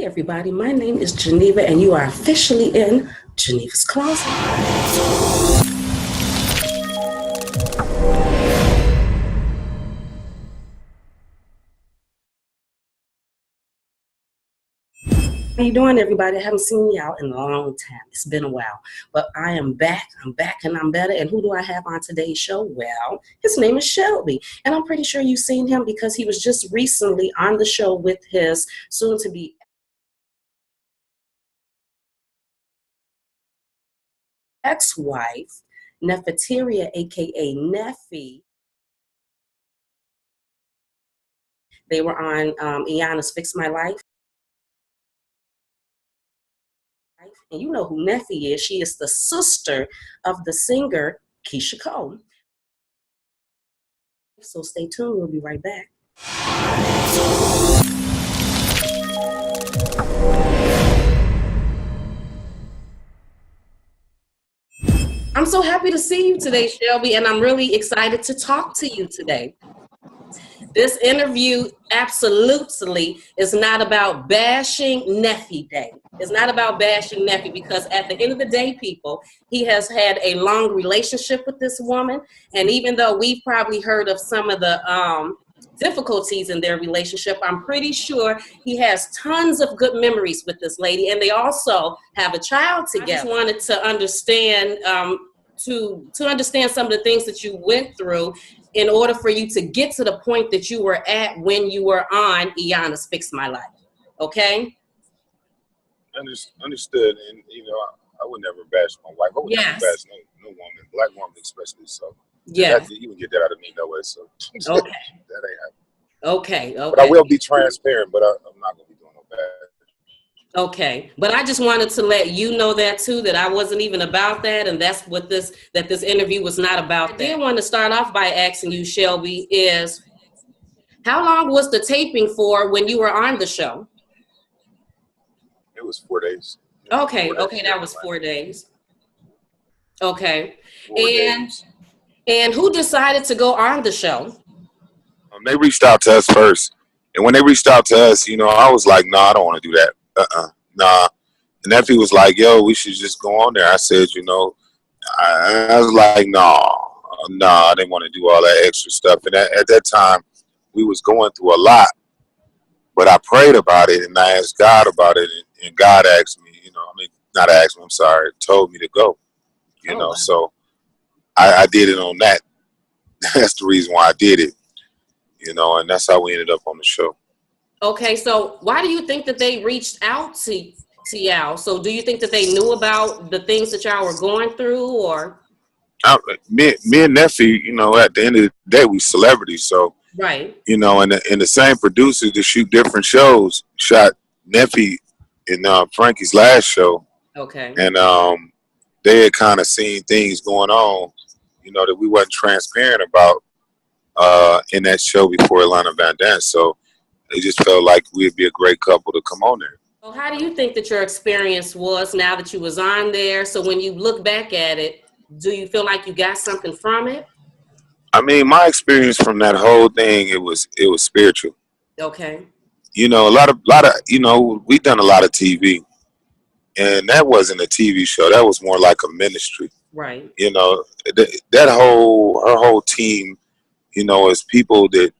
everybody. My name is Geneva, and you are officially in Geneva's Closet. How you doing, everybody? I haven't seen y'all in a long time. It's been a while, but I am back. I'm back, and I'm better. And who do I have on today's show? Well, his name is Shelby, and I'm pretty sure you've seen him because he was just recently on the show with his soon-to-be ex-wife, Neffie, aka Neffie. They were on Iyanla's Fix My Life. And you know who Neffie is. She is the sister of the singer Keisha Cole. So stay tuned. We'll be right back. I'm so happy to see you today, Shelby, and I'm really excited to talk to you today. This interview absolutely is not about bashing Neffie Day. It's not about bashing Neffie because at the end of the day, people, he has had a long relationship with this woman. And even though we've probably heard of some of the difficulties in their relationship, I'm pretty sure he has tons of good memories with this lady. And they also have a child together. I just wanted to understand, to understand some of the things that you went through in order for you to get to the point that you were at when you were on Iyanla's Fix My Life. Okay? Understood. And, you know, I would never bash my wife. I would never bash no woman, black woman especially. So, yeah, you can get that out of me no way. So, okay. That ain't happening. Okay. But I will be transparent, but I'm not going to be doing no bad. Okay, but I just wanted to let you know that too, that I wasn't even about that, and that's what this interview was not about. I did want to start off by asking you, Shelby, is how long was the taping for when you were on the show? It was 4 days. Okay, that was 4 days. Okay, 4 days. And who decided to go on the show? They reached out to us first, and when they reached out to us, you know, I was like, "No, I don't want to do that. Nah." And Neffie was like, "Yo, we should just go on there." I said, you know, I was like, "No, I didn't want to do all that extra stuff." And at that time, we was going through a lot, but I prayed about it and I asked God about it, and God asked me, you know, I mean, not asked me, I'm sorry, told me to go, you know. So I did it on that. That's the reason why I did it, you know, and that's how we ended up on the show. Okay, so why do you think that they reached out to y'all? So do you think that they knew about the things that y'all were going through, or? Me and Neffie, you know, at the end of the day, we celebrities, so right. You know, and the same producers to shoot different shows shot Neffie in Frankie's last show. Okay. And they had kind of seen things going on, you know, that we wasn't transparent about in that show before Atlanta Van Dance. So they just felt like we'd be a great couple to come on there. Well, how do you think that your experience was now that you was on there? So when you look back at it, do you feel like you got something from it? I mean, my experience from that whole thing, it was spiritual. Okay. You know, a lot of, you know, we done a lot of TV, and that wasn't a TV show. That was more like a ministry. Right. You know, her whole team, you know, is people that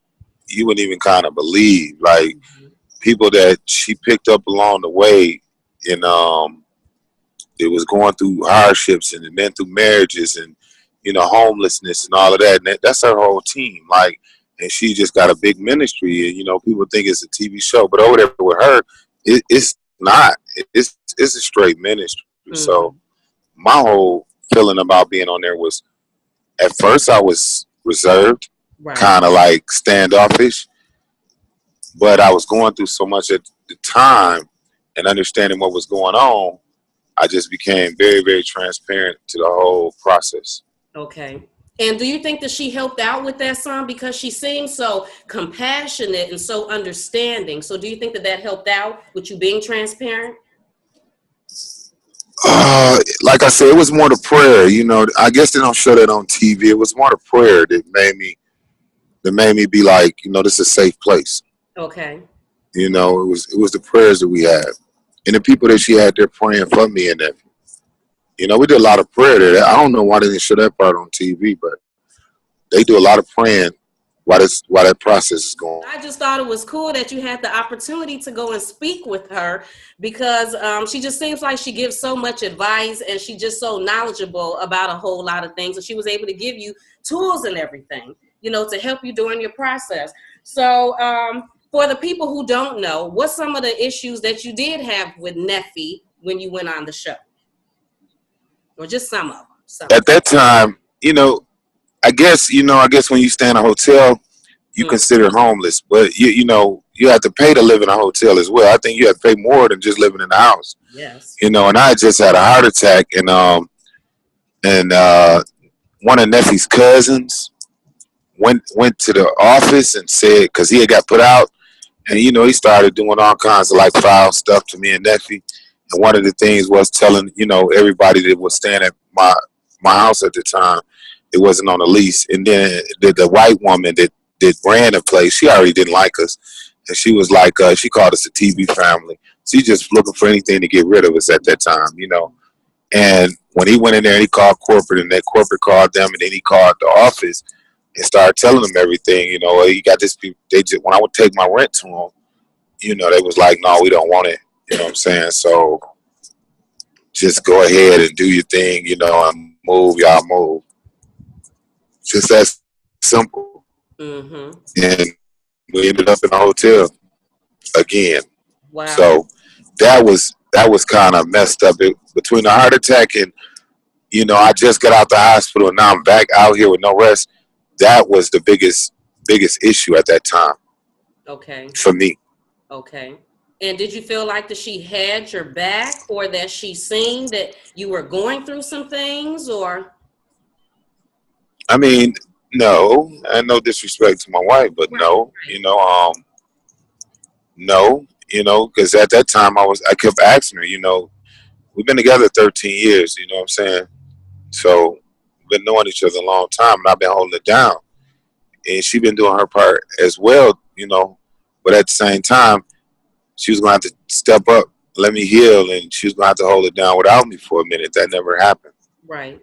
you wouldn't even kind of believe, like people that she picked up along the way, and it was going through hardships and then through marriages and, you know, homelessness and all of that. And that's her whole team. Like, and she just got a big ministry. And, you know, people think it's a TV show, but over there with her, it's not. It's a straight ministry. So my whole feeling about being on there was, at first I was reserved, kind of like standoffish. But I was going through so much at the time and understanding what was going on, I just became very, very transparent to the whole process. Okay. And do you think that she helped out with that song because she seems so compassionate and so understanding? So do you think that that helped out with you being transparent? Like I said, it was more the prayer. You know, I guess they don't show that on TV. It was more the prayer that made me be like, you know, this is a safe place. Okay. You know, it was the prayers that we had, and the people that she had there praying for me and that. You know, we did a lot of prayer there. I don't know why they didn't show that part on TV, but they do a lot of praying while that process is going. I just thought it was cool that you had the opportunity to go and speak with her because she just seems like she gives so much advice and she's just so knowledgeable about a whole lot of things. And she was able to give you tools and everything, you know, to help you during your process. So for the people who don't know, what's some of the issues that you did have with Neffie when you went on the show? Or just some of them? At that time, you know, I guess when you stay in a hotel, you consider homeless, but you know, you have to pay to live in a hotel as well. I think you have to pay more than just living in the house. Yes. You know, and I just had a heart attack, and one of Neffie's cousins went to the office and said, because he had got put out, and you know, he started doing all kinds of like foul stuff to me and Neffie. And one of the things was telling, you know, everybody that was staying at my house at the time, it wasn't on a lease. And then the white woman that ran the place, she already didn't like us, and she was like, she called us a TV family. She just looking for anything to get rid of us at that time, you know. And when he went in there, and he called corporate, and that corporate called them, and then he called the office and started telling them everything. You know, he got this. They just, when I would take my rent to them, you know, they was like, no, we don't want it. You know what I'm saying? So just go ahead and do your thing, you know, and move, y'all move. Just that simple. Mm-hmm. And we ended up in a hotel again. Wow. So that was kind of messed up. Between the heart attack and, you know, I just got out the hospital and now I'm back out here with no rest. That was the biggest issue at that time. Okay. For me. Okay. And did you feel like that she had your back, or that she seen that you were going through some things, or? I mean, no, and no disrespect to my wife, but Right. no, you know, no, you know, because at that time I kept asking her, you know, we've been together 13 years, you know what I'm saying? So we've been knowing each other a long time, and I've been holding it down, and she been doing her part as well, you know, but at the same time, she was going to have to step up, let me heal, and she was going to have to hold it down without me for a minute. That never happened. Right.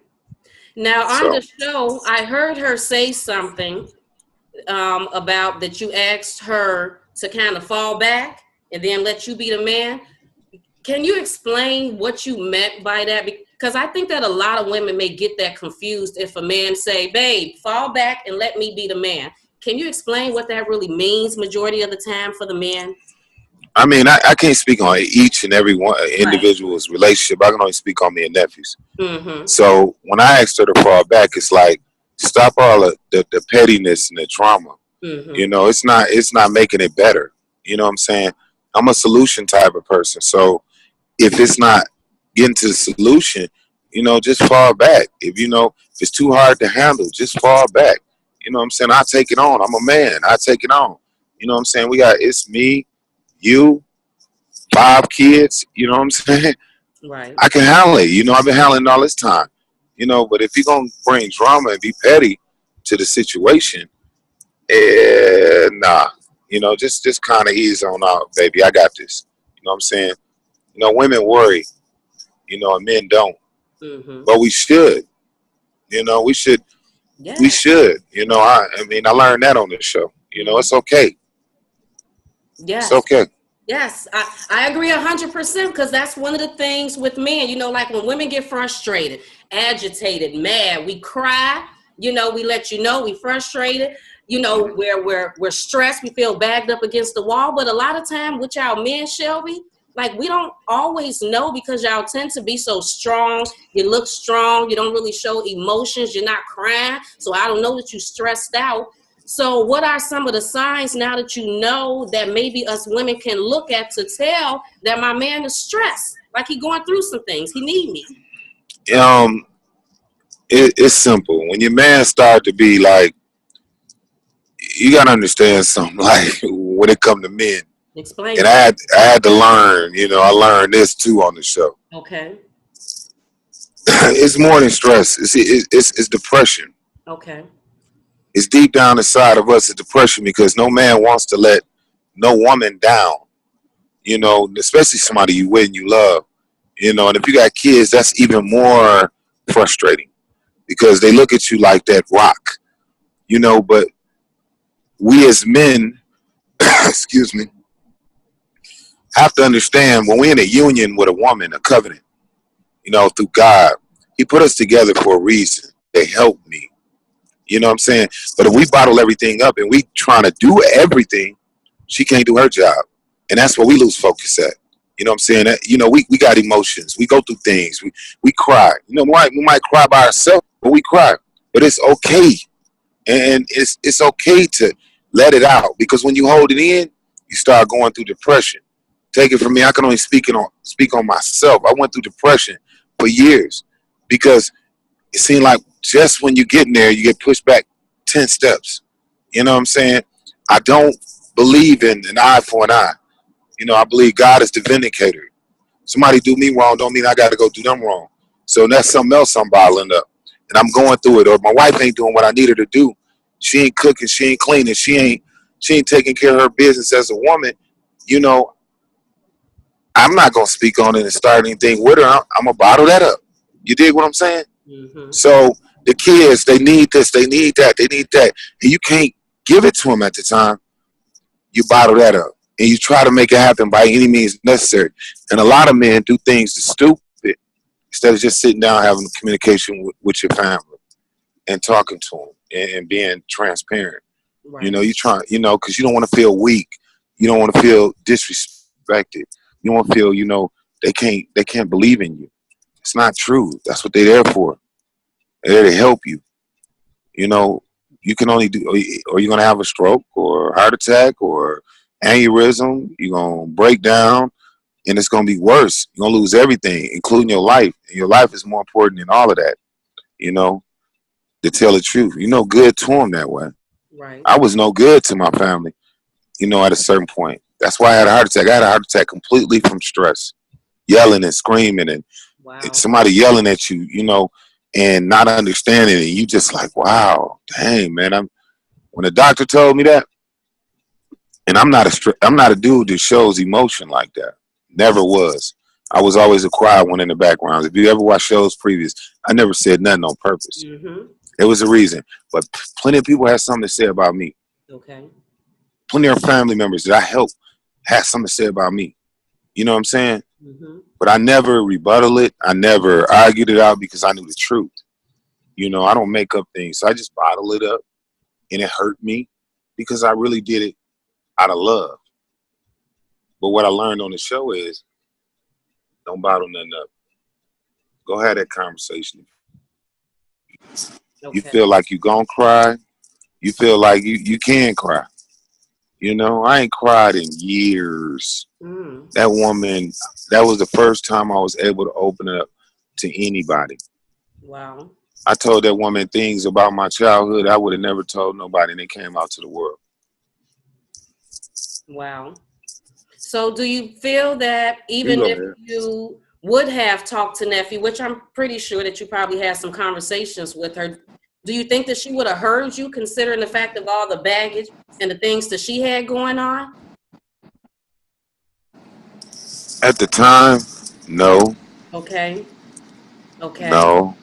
Now, on the show, I heard her say something about that you asked her to kind of fall back and then let you be the man. Can you explain what you meant by that? Because I think that a lot of women may get that confused if a man say, babe, fall back and let me be the man. Can you explain what that really means majority of the time for the men? I mean, I can't speak on each and every one individual's relationship. I can only speak on me and Neffie's. Mm-hmm. So when I asked her to fall back, it's like, stop all the pettiness and the drama. Mm-hmm. You know, it's not making it better. You know what I'm saying? I'm a solution type of person. So if it's not getting to the solution, you know, just fall back. If it's too hard to handle, just fall back. You know what I'm saying? I take it on. I'm a man. I take it on. You know what I'm saying? It's me, you, 5 kids, you know what I'm saying? Right. I can handle it. You know, I've been handling all this time. You know, but if you're going to bring drama and be petty to the situation, nah. You know, just kind of ease on out, baby. I got this. You know what I'm saying? You know, women worry, you know, and men don't. Mm-hmm. But we should. You know, we should. Yeah. We should. You know, I mean, I learned that on this show. You know, it's okay. Yes. It's okay. Yes, I agree 100%, because that's one of the things with men, you know, like when women get frustrated, agitated, mad, we cry, you know, we let you know we frustrated, you know, we're stressed, we feel backed up against the wall. But a lot of time with y'all men, Shelby, like we don't always know, because y'all tend to be so strong. You look strong. You don't really show emotions. You're not crying. So I don't know that you're stressed out. So what are some of the signs now that you know that maybe us women can look at to tell that my man is stressed, like he going through some things, he need me? It's simple. When your man start to be like, you gotta understand something. Like when it come to men, explain. And I had to learn. You know, I learned this too on the show. Okay. It's more than stress. It's depression. Okay. It's deep down inside of us. It's depression, because no man wants to let no woman down, you know, especially somebody you with and you love, you know. And if you got kids, that's even more frustrating because they look at you like that rock, you know. But we as men, excuse me, have to understand when we're in a union with a woman, a covenant, you know, through God, He put us together for a reason. They help me. You know what I'm saying? But if we bottle everything up and we trying to do everything, she can't do her job. And that's where we lose focus at. You know what I'm saying? That, you know, we got emotions. We go through things. We cry. You know, we might cry by ourselves, but we cry. But it's okay. And it's okay to let it out. Because when you hold it in, you start going through depression. Take it from me, I can only speak on myself. I went through depression for years because it seemed like just when you get in there, you get pushed back 10 steps. You know what I'm saying? I don't believe in an eye for an eye. You know, I believe God is the vindicator. Somebody do me wrong don't mean I got to go do them wrong. So that's something else I'm bottling up. And I'm going through it. Or my wife ain't doing what I need her to do. She ain't cooking. She ain't cleaning. She ain't taking care of her business as a woman. You know, I'm not going to speak on it and start anything with her. I'm going to bottle that up. You dig what I'm saying? Mm-hmm. So the kids, they need this, they need that, they need that. And you can't give it to them at the time. You bottle that up. And you try to make it happen by any means necessary. And a lot of men do things that's stupid instead of just sitting down having communication with your family and talking to them and being transparent. Right. You know, you try, you know, because you don't want to feel weak. You don't want to feel disrespected. You don't want to feel, you know, they can't believe in you. It's not true. That's what they're there for. They're there to help you. You know, you can only do, or you're going to have a stroke or heart attack or aneurysm. You're going to break down and it's going to be worse. You're going to lose everything, including your life. And your life is more important than all of that, you know, to tell the truth. You're no good to them that way. Right. I was no good to my family, you know, at a certain point. That's why I had a heart attack. I had a heart attack completely from stress, yelling and screaming and somebody yelling at you, you know, and not understanding it. You just like, wow, dang, man. When the doctor told me that, and I'm not a dude that shows emotion like that. Never was. I was always a quiet one in the background. If you ever watch shows previous, I never said nothing on purpose. Mm-hmm. There was a reason. But plenty of people had something to say about me. Okay. Plenty of family members that I helped had something to say about me. You know what I'm saying? Mm-hmm. But I never rebutted it. I never argued it out because I knew the truth. You know, I don't make up things. So I just bottle it up. And it hurt me because I really did it out of love. But what I learned on the show is don't bottle nothing up. Go have that conversation. Okay. You feel like you're going to cry. You feel like you can cry. You know, I ain't cried in years. Mm. That woman, that was the first time I was able to open it up to anybody. Wow. I told that woman things about my childhood I would have never told nobody, and it came out to the world. Wow. So do you feel that even if you would have talked to Neffie, which I'm pretty sure that you probably had some conversations with her, do you think that she would have heard you considering the fact of all the baggage and the things that she had going on? At the time, no. Okay. Okay. No.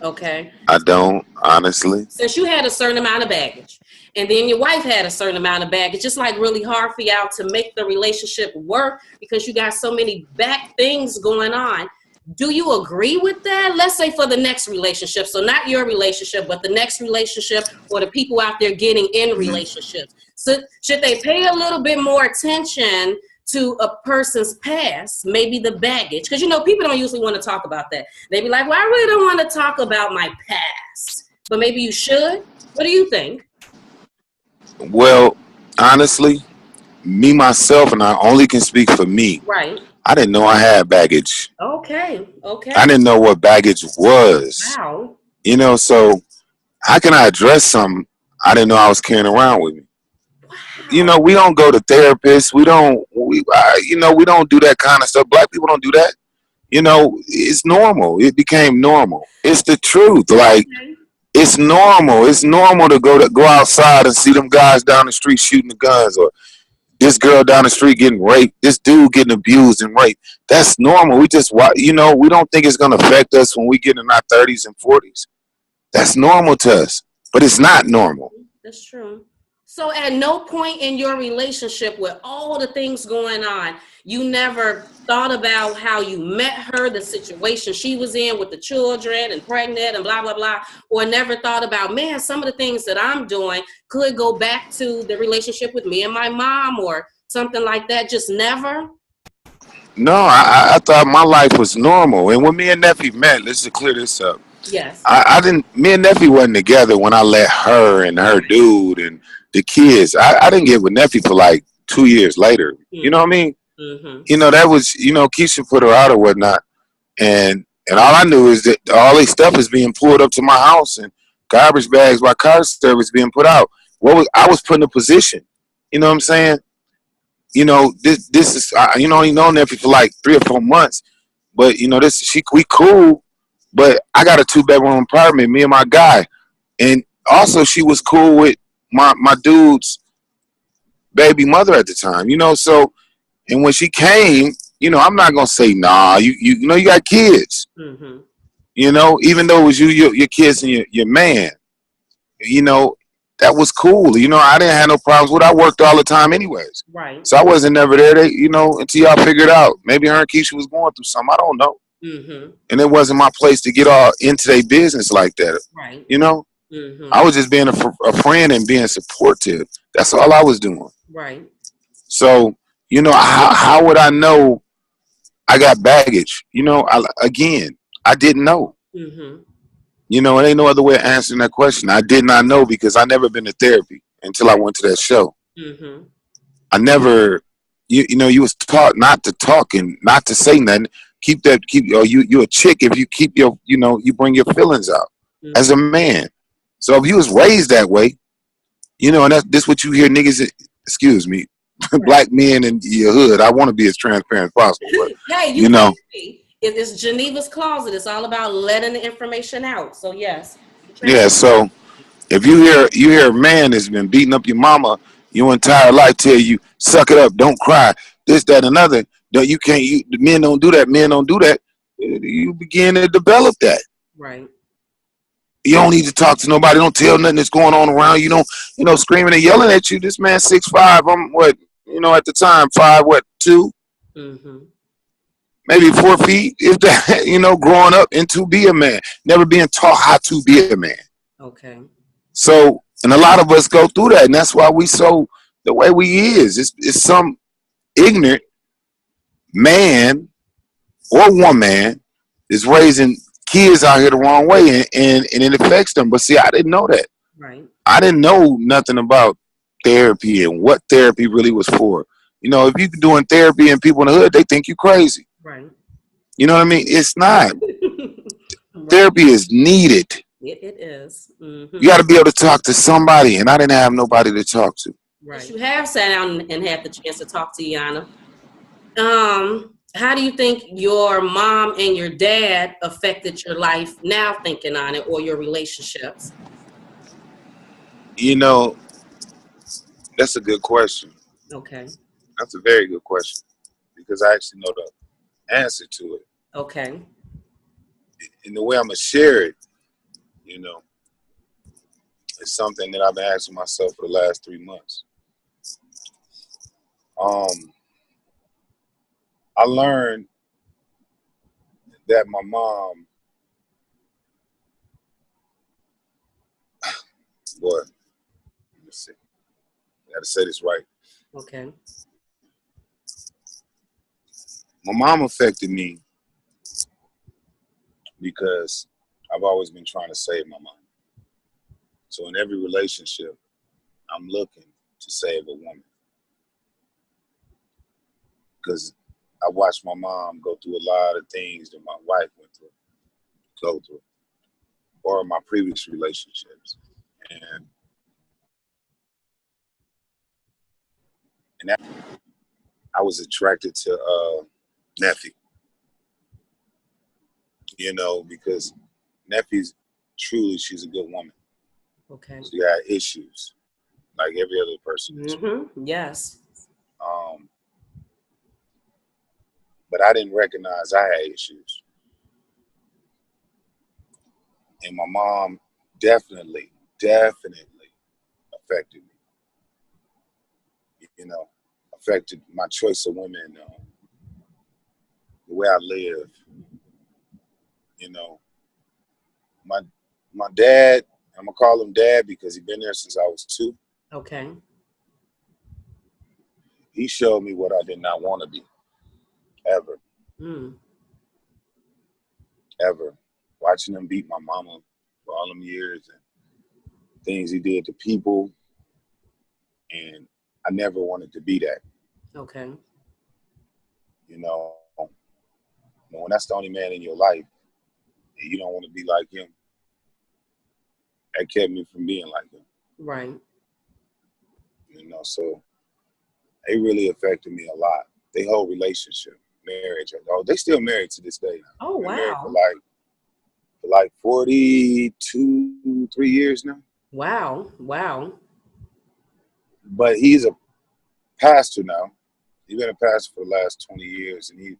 Okay. I don't, honestly. Since you had a certain amount of baggage and then your wife had a certain amount of baggage, it's like really hard for y'all to make the relationship work because you got so many back things going on. Do you agree with that? Let's say for the next relationship. So not your relationship, but the next relationship or the people out there getting in relationships. So should they pay a little bit more attention to a person's past, maybe the baggage? Because, you know, people don't usually want to talk about that. They be like, well, I really don't want to talk about my past. But maybe you should. What do you think? Well, honestly, me, myself, and I only can speak for me. Right. I didn't know I had baggage. Okay. Okay. I didn't know what baggage was. Wow. You know, so how can I address something I didn't know I was carrying around with me? Wow. You know, we don't go to therapists. We don't do that kind of stuff. Black people don't do that. You know, it's normal. It became normal. It's the truth. Like, it's normal. It's normal to go outside and see them guys down the street shooting the guns or this girl down the street getting raped, this dude getting abused and raped. That's normal. We just, you know, we don't think it's going to affect us when we get in our 30s and 40s. That's normal to us, but it's not normal. That's true. So at no point in your relationship with all the things going on, you never thought about how you met her, the situation she was in with the children and pregnant and blah, blah, blah, or never thought about, man, some of the things that I'm doing could go back to the relationship with me and my mom or something like that? Just never? No, I thought my life was normal. And when me and Neffie met, let's just clear this up. Yes. I didn't. Me and Neffie wasn't together when I let her and her dude and the kids. I didn't get with Neffie for like 2 years later. You know what I mean? Mm-hmm. You know, that was, you know, Keisha put her out or whatnot, and all I knew is that all this stuff is being pulled up to my house and garbage bags by car service being put out. I was put in a position. You know what I'm saying? You know, this is, you know, you know Neffie for like 3 or 4 months, but you know, we cool. But I got a 2-bedroom apartment, me and my guy. And also she was cool with my dude's baby mother at the time, you know. So, and when she came, you know, I'm not gonna say, nah, you know, you got kids. Mm-hmm. You know, even though it was your kids and your man, you know, that was cool. You know, I didn't have no problems with it. I worked all the time anyways. Right. So I wasn't never there, you know, until y'all figured out. Maybe her and Keisha was going through something. I don't know. Mm-hmm. And it wasn't my place to get all into their business like that. Right. You know, Mm-hmm. I was just being a friend and being supportive. That's all I was doing. Right. So, you know, how would I know I got baggage? You know, again, I didn't know. Mm-hmm. You know, it ain't no other way of answering that question. I did not know because I never been to therapy until I went to that show. Mm-hmm. I never, you know, you was taught not to talk and not to say nothing. You a chick if you keep your, you know, you bring your feelings out as a man. So if you was raised that way, you know, and this what you hear niggas, excuse me, black men in your hood. I want to be as transparent as possible, but hey, you know, it's Geneva's Closet. It's all about letting the information out. So yes. yeah. So if you hear a man that's been beating up your mama your entire life, tell you suck it up, don't cry, this, that, another. No, you can't. The men don't do that. Men don't do that. You begin to develop that. Right. You don't need to talk to nobody. Don't tell nothing that's going on around you. Don't, you know, screaming and yelling at you. This man 6'5". I'm what, you know, at the time 5'2". Mm-hmm. Maybe 4 feet. If that, you know, growing up and to be a man, never being taught how to be a man. Okay. So, and a lot of us go through that, and that's why we so the way we is. It's some ignorant man or woman is raising kids out here the wrong way, and it affects them. But see, I didn't know that. Right. I didn't know nothing about therapy and what therapy really was for. You know, if you're doing therapy and people in the hood, they think you crazy. Right. You know what I mean? It's not. Right. Therapy is needed. It is. Mm-hmm. You got to be able to talk to somebody, and I didn't have nobody to talk to. Right. You have sat down and had the chance to talk to Iyanla. How do you think your mom and your dad affected your life now, thinking on it, or your relationships? You know, that's a good question. Okay. That's a very good question because I actually know the answer to it. Okay. And the way I'm going to share it, you know, is something that I've been asking myself for the last 3 months. I learned that my mom, boy, let me see. I got to say this right. Okay. My mom affected me because I've always been trying to save my mom. So in every relationship, I'm looking to save a woman. Because I watched my mom go through a lot of things that my wife go through, or my previous relationships. And that, I was attracted to Neffie, you know, because Neffie's she's a good woman. Okay. She got issues like every other person. Mm-hmm. Yes. Um, but I didn't recognize I had issues. And my mom definitely affected me, you know, affected my choice of women, the way I live, you know. My dad, I'm gonna call him dad because he's been there since I was 2. Okay. He showed me what I did not want to be, ever, ever. Watching him beat my mama for all them years and things he did to people, and I never wanted to be that. Okay. You know, when that's the only man in your life, and you don't want to be like him, that kept me from being like him. Right. You know, so it really affected me a lot. Their whole relationship, marriage. Oh, they still married to this day now. Oh, wow. They're married for like 42, 3 years now. Wow. Wow. But he's a pastor now. He's been a pastor for the last 20 years, and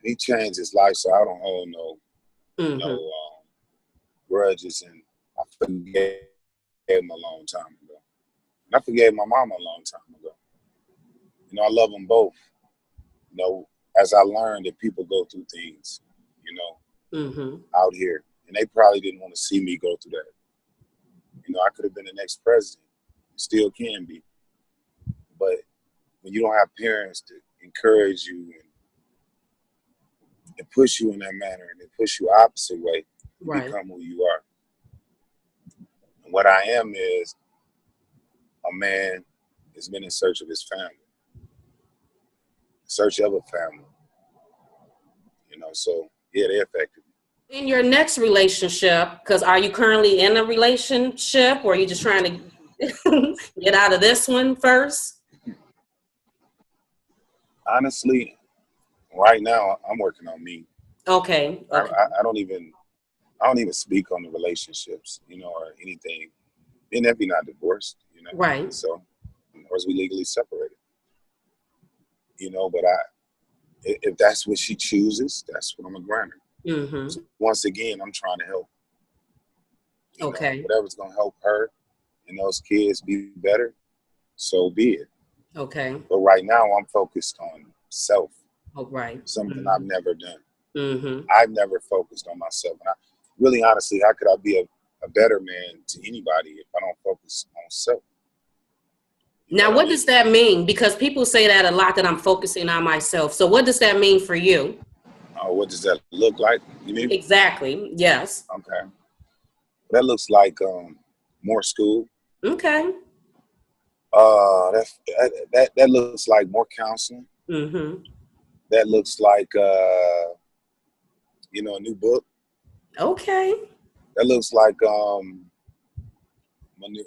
he changed his life, so I don't hold no grudges, and I forgave him a long time ago. And I forgave my mom a long time ago. You know, I love them both. You know, as I learned that people go through things, you know, out here, and they probably didn't want to see me go through that. You know, I could have been the next president, still can be. But when you don't have parents to encourage you and push you in that manner, and they push you opposite way, you become who you are. And what I am is a man that's been in search of his family, in search of a family. You know, so yeah, they affected me. In your next relationship, because are you currently in a relationship, or are you just trying to get out of this one first? Honestly, right now I'm working on me. Okay. I don't even speak on the relationships, you know, or anything. Me and Neffie not divorced, you know. Right. So, or is we legally separated? You know, but if that's what she chooses, that's what I'm gonna grant her. So once again, I'm trying to help. You know, whatever's gonna help her and those kids be better, so be it. Okay. But right now, I'm focused on self. Oh, right. Something I've never done. I've never focused on myself. And really, honestly, how could I be a better man to anybody if I don't focus on self? Now, what does that mean? Because people say that a lot, that I'm focusing on myself. So what does that mean for you? What does that look like? You mean? Exactly. Yes. Okay. That looks like more school. Okay. That looks like more counseling. That looks like you know, a new book. Okay. That looks like I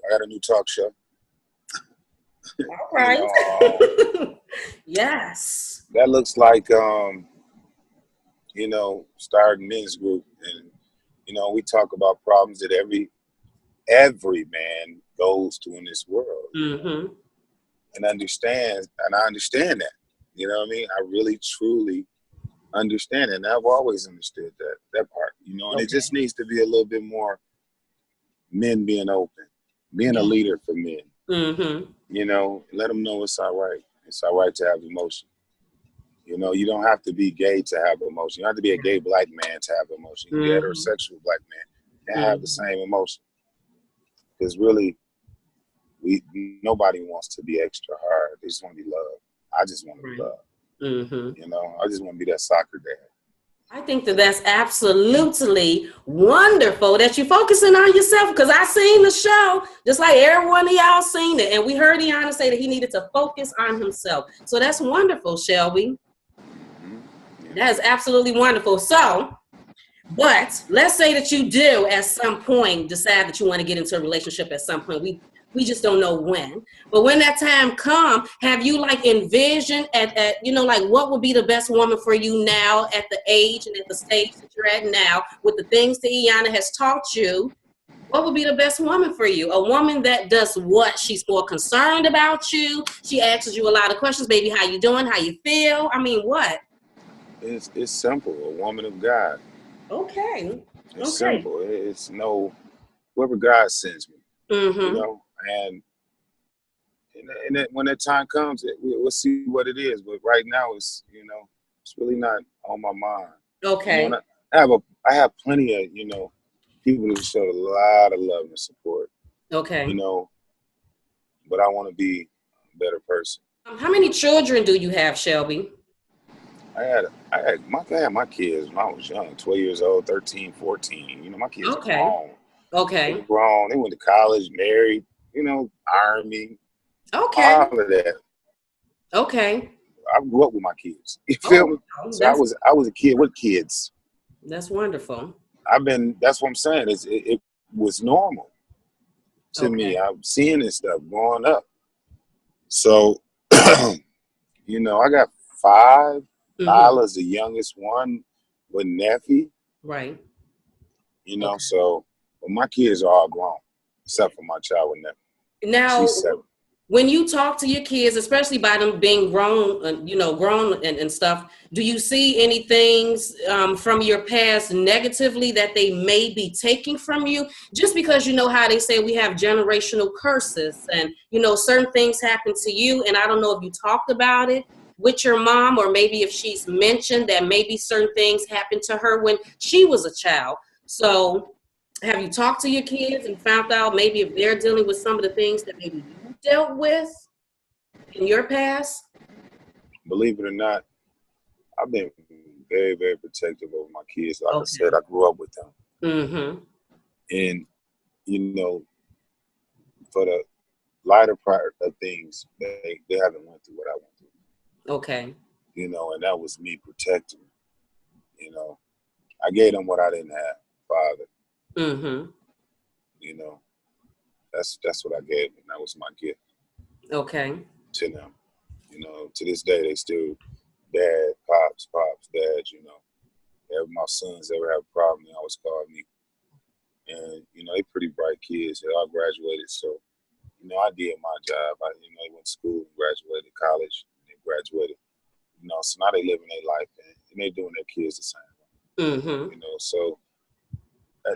got a new talk show. All right. You know, yes. That looks like you know, starting men's group, and you know, we talk about problems that every man goes through in this world, and understands, and I understand that. You know what I mean? I really, truly understand it, and I've always understood that part. You know, and it just needs to be a little bit more men being open, being a leader for men. You know, let them know it's all right. It's all right to have emotion. You know, you don't have to be gay to have emotion. You don't have to be a gay black man to have emotion. You can be a heterosexual black man and have the same emotion. Because really, nobody wants to be extra hard. They just want to be loved. I just want to be loved. You know, I just want to be that soccer dad. I think that's absolutely wonderful that you're focusing on yourself, because I seen the show, just like everyone of y'all seen it, and we heard Iyanla say that he needed to focus on himself. So that's wonderful, Shelby. That is absolutely wonderful. So, but let's say that you do at some point decide that you want to get into a relationship at some point. We just don't know when. But when that time comes, have you like envisioned at you know, like what would be the best woman for you now at the age and at the stage that you're at now with the things that Iyanla has taught you? What would be the best woman for you? A woman that does what? She's more concerned about you. She asks you a lot of questions. Baby, how you doing? How you feel? I mean, what? It's simple. A woman of God. Okay. It's Okay. simple. It's no whoever God sends me. You Mm-hmm. know, and then when that time comes, we'll see what it is. But right now, it's it's really not on my mind. Okay. And I have plenty of people who show a lot of love and support. Okay. But I want to be a better person. How many children do you have, Shelby? I had my kids when I was young, 12 years old, 13, 14. My kids are Okay. grown. They Okay. were grown. They went to college, married, Army, Okay. all of that. Okay. I grew up with my kids. You feel Oh, me? wow. So I was a kid with kids. That's wonderful. That's what I'm saying. It was normal to me. Okay. I'm seeing this stuff growing up. So, I got 5. Mm-hmm. Lila's the youngest one with Neffie, Right. Okay. so but my kids are all grown, except for my child with Neffie. Now, She's 7. when you talk to your kids, especially by them being grown, grown and stuff, do you see any things from your past negatively that they may be taking from you? Just because you know how they say we have generational curses and, certain things happen to you. And I don't know if you talked about it with your mom, or maybe if she's mentioned that maybe certain things happened to her when she was a child. So have you talked to your kids and found out maybe if they're dealing with some of the things that maybe you dealt with in your past? Believe it or not, I've been very, very protective over my kids. Like I Okay. said, I grew up with them. Mm-hmm. And, for the lighter part of things, they haven't went through what I went through. Okay. And that was me protecting. I gave them what I didn't have, Father. Mm-hmm. That's what I gave them. That was my gift Okay. to them. To this day, they still, Dad, Pops, Dad, If my sons ever have a problem, they always call me. And, they pretty bright kids. They all graduated. So, I did my job. They went to school and graduated college. And they graduated. So now they living their life and they're doing their kids the same way. Mm-hmm. So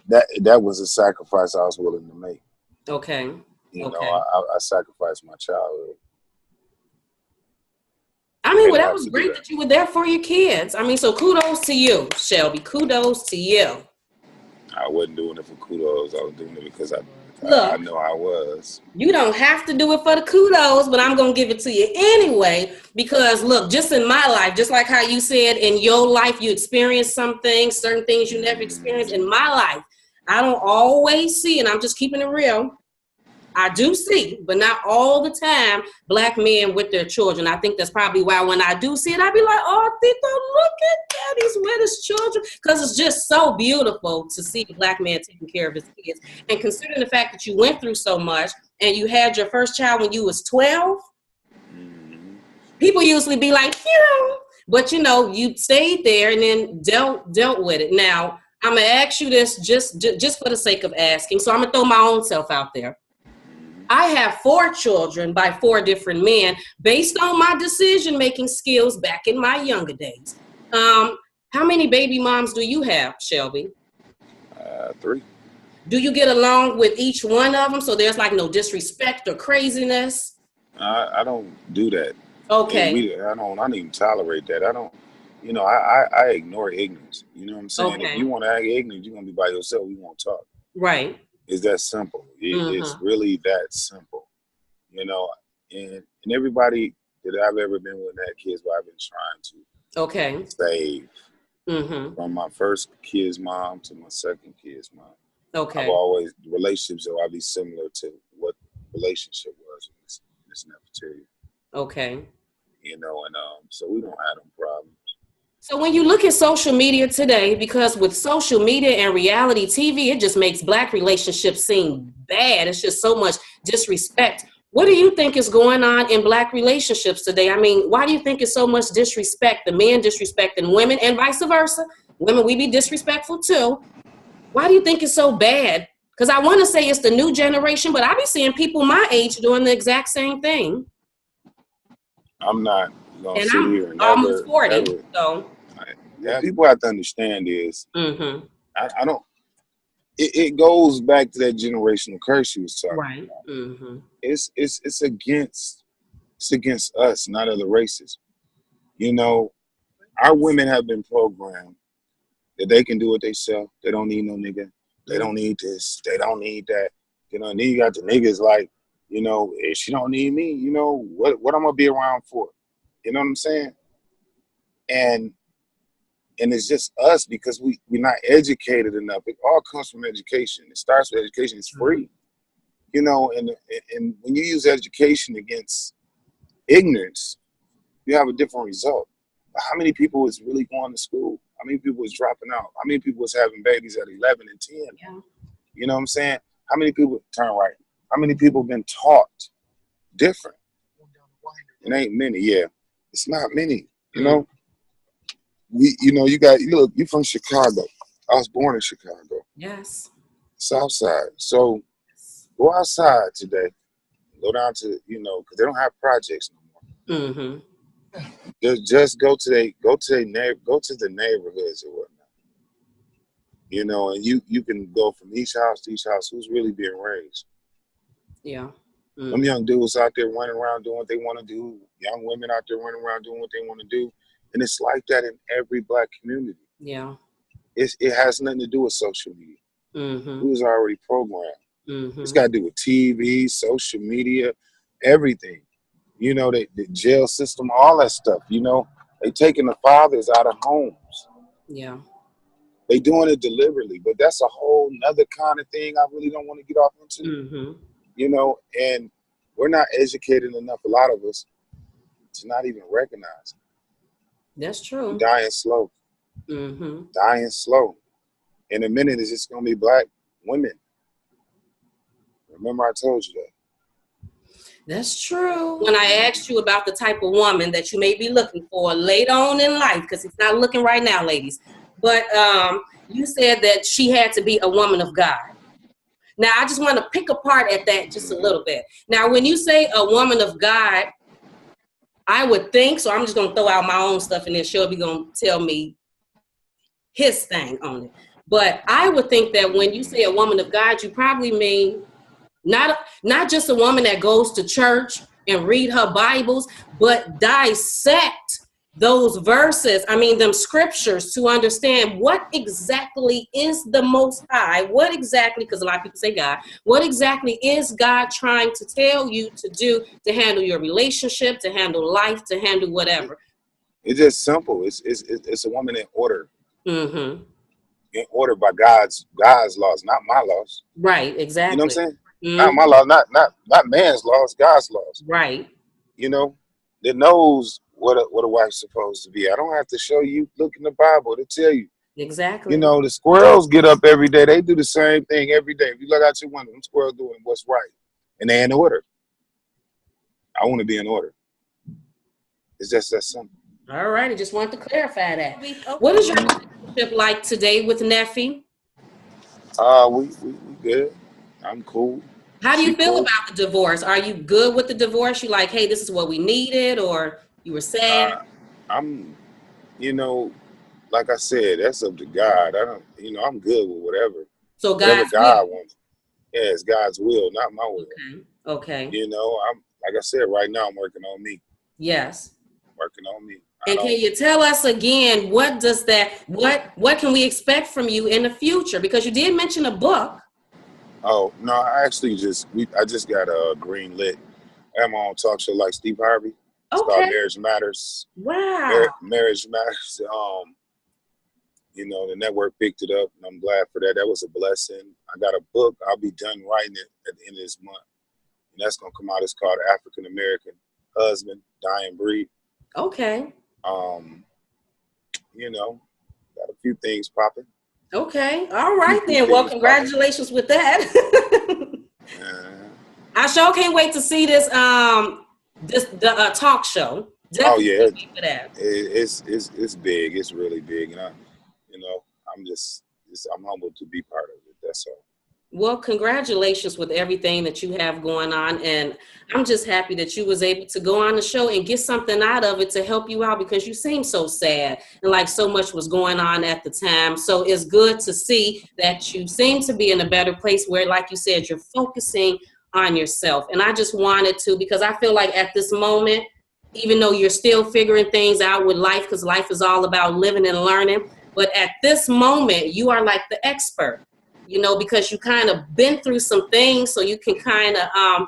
that was a sacrifice I was willing to make. Okay. Okay. I sacrificed my childhood. I mean, well, that was great that you were there for your kids. I mean, so kudos to you, Shelby. Kudos to you. I wasn't doing it for kudos. I was doing it because I know I was. You don't have to do it for the kudos, but I'm going to give it to you anyway, because look, just in my life, just like how you said in your life, you experienced some things, certain things you never experienced. In my life, I don't always see, and I'm just keeping it real, I do see, but not all the time, Black men with their children. I think that's probably why when I do see it, I be like, oh, Tito, look at that. He's with his children. Because it's just so beautiful to see a Black man taking care of his kids. And considering the fact that you went through so much and you had your first child when you was 12, people usually be like, but you stayed there and then dealt with it. Now, I'm going to ask you this just for the sake of asking. So I'm going to throw my own self out there. I have 4 children by 4 different men based on my decision-making skills back in my younger days. How many baby moms do you have, Shelby? 3. Do you get along with each one of them so there's like no disrespect or craziness? I don't do that. Okay. I don't even tolerate that. I don't, I ignore ignorance. You know what I'm saying? Okay. If you want to act ignorant, you're going to be by yourself. We won't talk. Right. It's that simple. It's really that simple, and everybody that I've ever been with that kids, what I've been trying to save from my first kid's mom to my second kid's mom. Okay. I've always, relationships will be similar to what relationship was in this material. Okay. And so we don't have them problems. So when you look at social media today, because with social media and reality TV, it just makes Black relationships seem bad. It's just so much disrespect. What do you think is going on in Black relationships today? I mean, why do you think it's so much disrespect? The men disrespecting women and vice versa. Women, we be disrespectful too. Why do you think it's so bad Because I want to say it's the new generation, but I be seeing people my age doing the exact same thing. I'm not gonna And sit I'm here and almost never, 40, ever. so. Yeah, people have to understand is, Mm-hmm. I don't. It goes back to that generational curse you was talking Right. about. Mm-hmm. It's against us, not other races. You know, our women have been programmed that they can do it themselves. They don't need no nigga. They don't need this. They don't need that. You know, and then you got the niggas like, you know, if she don't need me, you know, what I'm gonna be around for? You know what I'm saying? And it's just us because we're not educated enough. It all comes from education. It starts with education. It's free. You know, and when you use education against ignorance, you have a different result. How many people is really going to school? How many people is dropping out? How many people is having babies at 11 and 10? Yeah. You know what I'm saying? How many people turn right? How many people have been taught different? It ain't many. Yeah, it's not many. You know, you from Chicago. I was born in Chicago. Yes. South Side. So go outside today. Go down to, because they don't have projects no more. Mm-hmm. Just go to the neighborhoods or whatnot. You know, and you can go from each house to each house. Who's really being raised? Yeah. Them young dudes out there running around doing what they want to do. Young women out there running around doing what they want to do. And it's like that in every black community. Yeah. It has nothing to do with social media. Mm-hmm. It was already programmed. Mm-hmm. It's got to do with TV, social media, everything. You know, the jail system, all that stuff. You know, they taking the fathers out of homes. Yeah. They doing it deliberately, but that's a whole nother kind of thing I really don't want to get off into. Mm-hmm. You know, and we're not educated enough, a lot of us, to not even recognize it. That's true. We're dying slow. Mm-hmm. Dying slow. In a minute, it's just going to be black women. Remember I told you that. That's true. When I asked you about the type of woman that you may be looking for later on in life, because it's not looking right now, ladies, but you said that she had to be a woman of God. Now, I just want to pick apart at that just a little bit. Now, when you say a woman of God, I would think, so I'm just going to throw out my own stuff and then Shelby going to tell me his thing on it. But I would think that when you say a woman of God, you probably mean not just a woman that goes to church and read her Bibles, but dissect those verses, them scriptures, to understand what exactly is the Most High, what exactly, because a lot of people say God, what exactly is God trying to tell you to do to handle your relationship, to handle life, to handle whatever. It's just simple. It's a woman in order. Mm-hmm. In order by God's laws, not my laws. Right, exactly. You know what I'm saying? Mm-hmm. Not my law, not man's laws, God's laws. Right. You know, that knows what a wife's supposed to be. I don't have to show you. Look in the Bible to tell you. Exactly. You know, the squirrels get up every day. They do the same thing every day. If you look out your window, them squirrels doing what's right, and they're in order. I want to be in order. It's just that simple. All right, I just wanted to clarify that. What is your relationship like today with Neffie? We good. I'm cool. How do you feel about the divorce? Are you good with the divorce? You like, hey, this is what we needed, or you were sad? I'm, like I said, that's up to God. I'm good with whatever. So whatever God's God will. wants. Yeah, it's God's will, not my will. Okay. I'm like I said, right now I'm working on me. Yes. Working on me. And can you tell us again, what can we expect from you in the future? Because you did mention a book. Oh, no, I just got a green lit. I have my own talk show like Steve Harvey. It's called Marriage Matters. Wow. Marriage Matters. The network picked it up, and I'm glad for that. That was a blessing. I got a book. I'll be done writing it at the end of this month. And that's going to come out. It's called African American Husband, Dying Breed. Okay. Got a few things popping. Okay. All right then. Well, congratulations with that. I sure can't wait to see this the talk show. Definitely yeah. for that. It's big. It's really big, and I'm humbled to be part of it. That's all. Well, congratulations with everything that you have going on. And I'm just happy that you was able to go on the show and get something out of it to help you out, because you seem so sad and like so much was going on at the time. So it's good to see that you seem to be in a better place where, like you said, you're focusing on yourself. And I just wanted to, because I feel like at this moment, even though you're still figuring things out with life, because life is all about living and learning, but at this moment, you are like the expert. Because you kind of been through some things, so you can kind of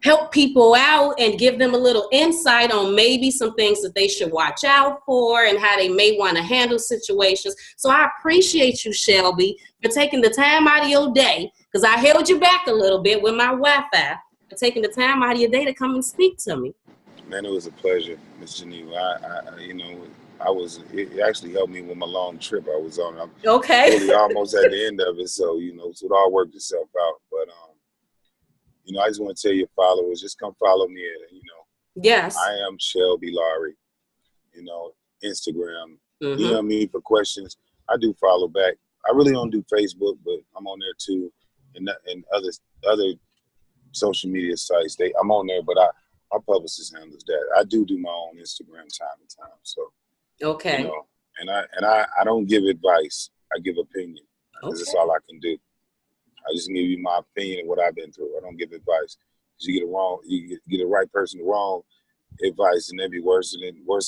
help people out and give them a little insight on maybe some things that they should watch out for and how they may want to handle situations. So I appreciate you, Shelby, for taking the time out of your day, because I held you back a little bit with my Wi-Fi, for taking the time out of your day to come and speak to me. Man, it was a pleasure, Miss Geneva. It actually helped me with my long trip I was on. I'm really almost at the end of it, so so it all worked itself out. But I just want to tell your followers, just come follow me at Yes. I am Shelby Lowery. Instagram. DM me for questions. I do follow back. I really don't do Facebook, but I'm on there too, and other social media sites. I'm on there, but our publicist handles that. I do my own Instagram time to time. So and I don't give advice. I give opinion. Because that's all I can do. I just give you my opinion of what I've been through. I don't give advice. You get it wrong, you get the right person the wrong advice, and they'll be worse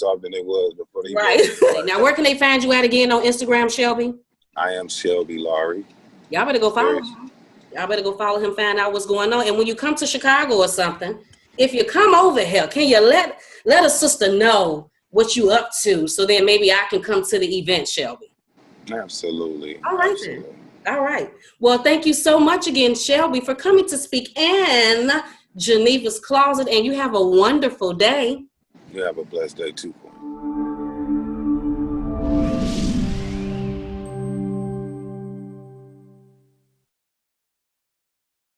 off than they was before they Right. Now, where can they find you at again on Instagram, Shelby? I am Shelby Lowery. Y'all better go follow him. Find out what's going on. And when you come to Chicago or something, if you come over here, can you let a sister know what you up to, so then maybe I can come to the event, Shelby? Absolutely. All right, then. All right. Well, thank you so much again, Shelby, for coming to speak in Geneva's Closet, and you have a wonderful day. You have a blessed day too.